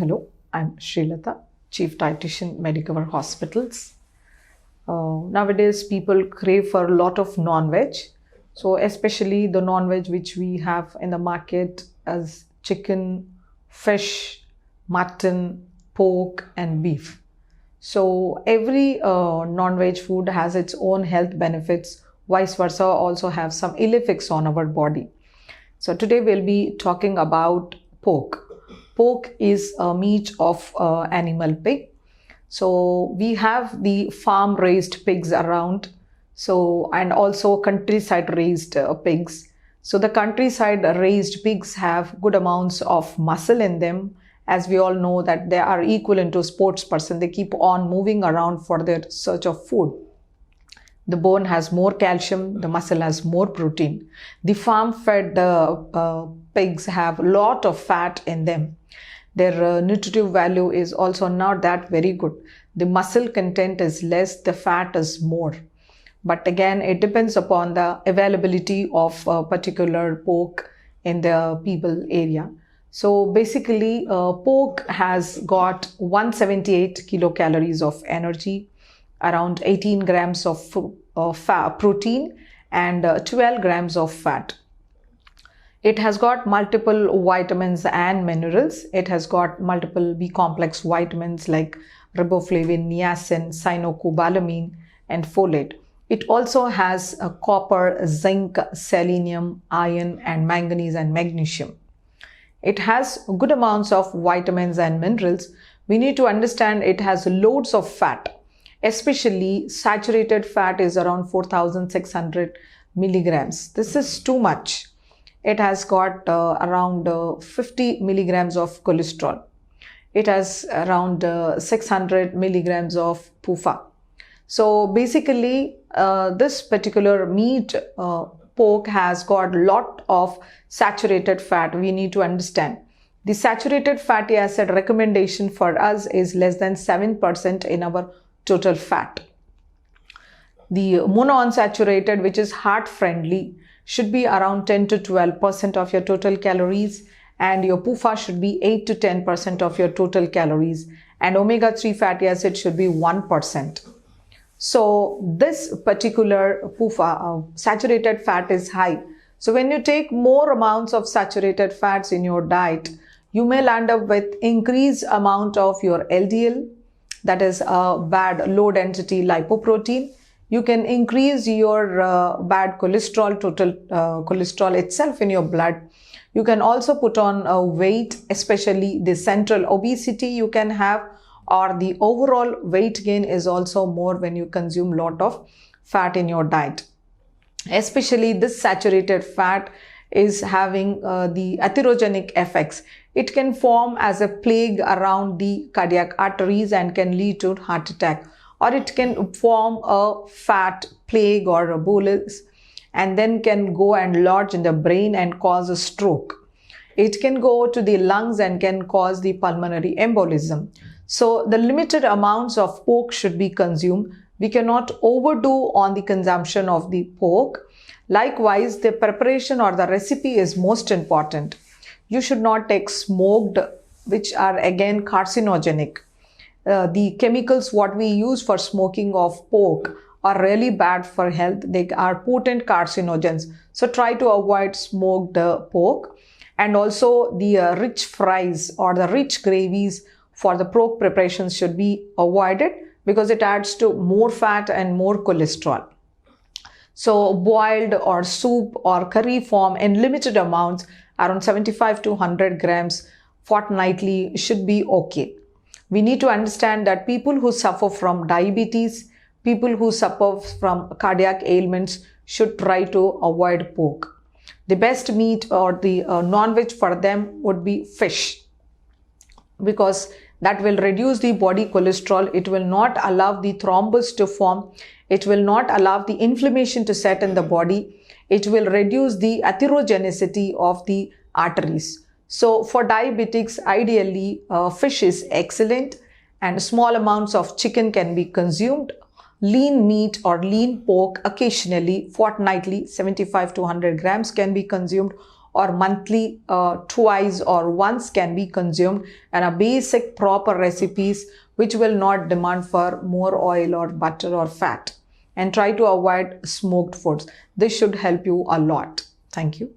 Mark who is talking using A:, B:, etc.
A: Hello, I'm Srilata, Chief Dietitian, Medicover Hospitals. Nowadays, people crave for a lot of non-veg. So especially the non-veg which we have in the market as chicken, fish, mutton, pork and beef. So every non-veg food has its own health benefits, vice versa also have some ill effects on our body. So today we'll be talking about pork. Pork is a meat of animal pig. So we have the farm raised pigs around, and also countryside raised pigs. So the countryside raised pigs have good amounts of muscle in them. As we all know that they are equivalent to a sports person. They keep on moving around for their search of food. The bone has more calcium, the muscle has more protein. The farm-fed pigs have a lot of fat in them. Their nutritive value is also not that very good. The muscle content is less, the fat is more. But again, it depends upon the availability of a particular pork in the people area. So basically, pork has got 178 kilocalories of energy, around 18 grams of protein and 12 grams of fat. It has got multiple vitamins and minerals. It has got multiple B complex vitamins like riboflavin, niacin, cyanocobalamin and folate. It also has copper, zinc, selenium, iron and manganese and magnesium. It has good amounts of vitamins and minerals. We need to understand it has loads of fat. Especially saturated fat is around 4,600 milligrams. This is too much. It has got around 50 milligrams of cholesterol. It has around 600 milligrams of PUFA. So basically, this particular meat, pork, has got a lot of saturated fat. We need to understand. The saturated fatty acid recommendation for us is less than 7% in our total fat. The monounsaturated, which is heart friendly, should be around 10 to 12% of your total calories, and your PUFA should be 8 to 10% of your total calories, and omega-3 fatty acid should be 1%. So this particular PUFA, saturated fat, is high. So when you take more amounts of saturated fats in your diet, you may land up with increased amount of your LDL, that is bad low density lipoprotein. You can increase your bad cholesterol, total cholesterol itself in your blood. You can also put on weight, especially the central obesity you can have, or the overall weight gain is also more when you consume a lot of fat in your diet. Especially this saturated fat is having the atherogenic effects. It can form as a plague around the cardiac arteries and can lead to heart attack, or it can form a fat plague or a bolus and then can go and lodge in the brain and cause a stroke. It can go to the lungs and can cause the pulmonary embolism. So the limited amounts of pork should be consumed. We cannot overdo on the consumption of the pork. Likewise, the preparation or the recipe is most important. You should not take smoked, which are again carcinogenic. The chemicals what we use for smoking of pork are really bad for health. They are potent carcinogens. So try to avoid smoked pork. And also the rich fries or the rich gravies for the pork preparations should be avoided because it adds to more fat and more cholesterol. So boiled or soup or curry form in limited amounts, around 75 to 100 grams fortnightly should be okay. We need to understand that people who suffer from diabetes, people who suffer from cardiac ailments should try to avoid pork. The best meat or the non-veg for them would be fish, because that will reduce the body cholesterol. It will not allow the thrombus to form. It will not allow the inflammation to set in the body. It will reduce the atherogenicity of the arteries. So for diabetics, ideally, fish is excellent and small amounts of chicken can be consumed. Lean meat or lean pork occasionally, fortnightly, 75 to 100 grams can be consumed. or monthly, twice or once can be consumed, and a basic proper recipes which will not demand for more oil or butter or fat. And try to avoid smoked foods. This should help you a lot. Thank you.